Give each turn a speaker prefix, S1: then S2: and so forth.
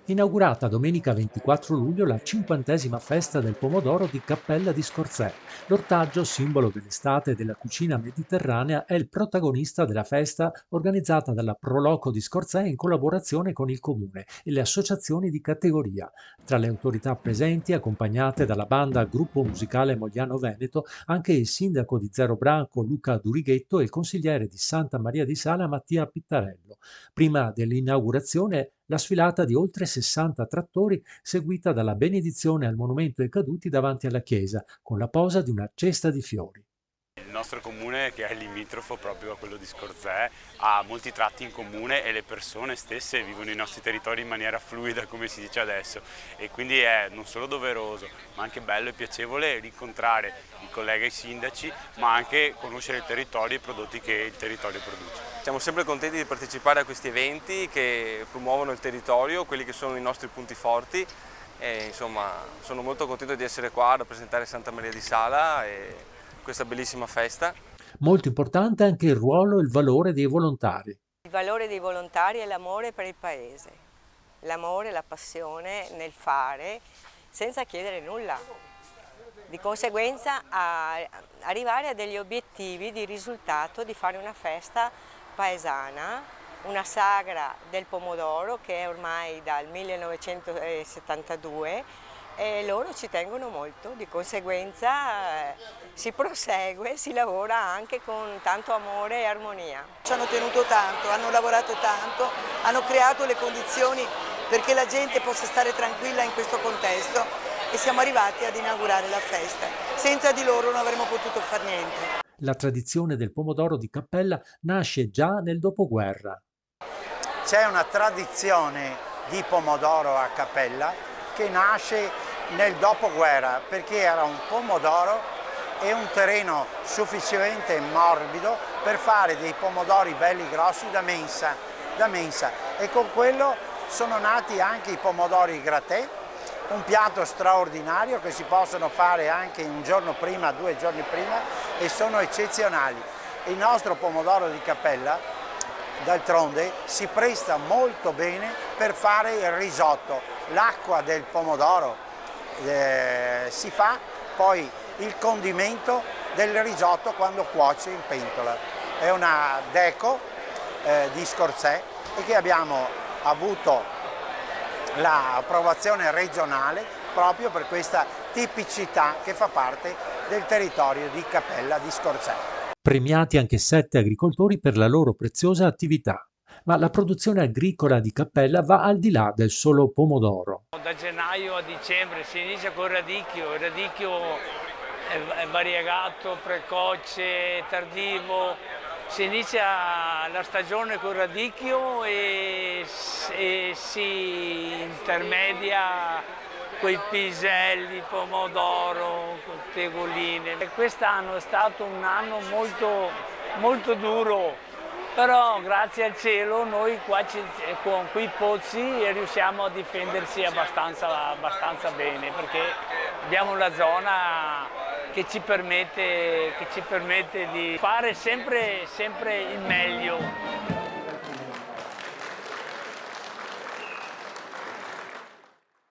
S1: Inaugurata domenica 24 luglio la 50ª festa del pomodoro di Cappella di Scorzè. L'ortaggio, simbolo dell'estate e della cucina mediterranea, è il protagonista della festa organizzata dalla Proloco di Scorzè in collaborazione con il comune e le associazioni di categoria. Tra le autorità presenti, accompagnate dalla banda Gruppo Musicale Mogliano Veneto, anche il sindaco di Zero Branco Luca Durighetto e il consigliere di Santa Maria di Sala Mattia Pittarello. Prima dell'inaugurazione, la sfilata di oltre 60 trattori, seguita dalla benedizione al monumento ai caduti davanti alla chiesa, con la posa di una cesta di fiori.
S2: Il nostro comune, che è limitrofo proprio a quello di Scorzè, ha molti tratti in comune e le persone stesse vivono i nostri territori in maniera fluida, come si dice adesso, e quindi è non solo doveroso, ma anche bello e piacevole rincontrare i colleghi e i sindaci, ma anche conoscere il territorio e i prodotti che il territorio produce.
S3: Siamo sempre contenti di partecipare a questi eventi che promuovono il territorio, quelli che sono i nostri punti forti, e insomma sono molto contento di essere qua a rappresentare Santa Maria di Sala e questa bellissima festa.
S1: Molto importante anche il ruolo e il valore dei volontari.
S4: Il valore dei volontari è l'amore per il paese, l'amore, la passione nel fare senza chiedere nulla. Di conseguenza arrivare a degli obiettivi di risultato di fare una festa paesana, una sagra del pomodoro che è ormai dal 1972 e loro ci tengono molto, di conseguenza si prosegue, si lavora anche con tanto amore e armonia.
S5: Ci hanno tenuto tanto, hanno lavorato tanto, hanno creato le condizioni perché la gente possa stare tranquilla in questo contesto e siamo arrivati ad inaugurare la festa. Senza di loro non avremmo potuto far niente.
S1: La tradizione del pomodoro di Cappella nasce già nel dopoguerra.
S6: C'è una tradizione di pomodoro a Cappella che nasce nel dopoguerra perché era un pomodoro e un terreno sufficientemente morbido per fare dei pomodori belli grossi da mensa, e con quello sono nati anche i pomodori grattè, un piatto straordinario che si possono fare anche un giorno prima, 2 giorni prima e sono eccezionali. Il nostro pomodoro di Cappella d'altronde si presta molto bene per fare il risotto. L'acqua del pomodoro si fa poi il condimento del risotto quando cuoce in pentola. È una deco di Scorzè e che abbiamo avuto l'approvazione regionale proprio per questa tipicità che fa parte del territorio di Cappella di Scorzè.
S1: Premiati anche 7 agricoltori per la loro preziosa attività. Ma la produzione agricola di Cappella va al di là del solo pomodoro.
S7: Da gennaio a dicembre si inizia con il radicchio è variegato, precoce, tardivo. Si inizia la stagione col radicchio e si intermedia coi piselli, pomodoro, tegoline. E quest'anno è stato un anno molto, molto duro. Però grazie al cielo noi qua con quei pozzi riusciamo a difendersi abbastanza bene perché abbiamo una zona che ci permette di fare sempre il meglio.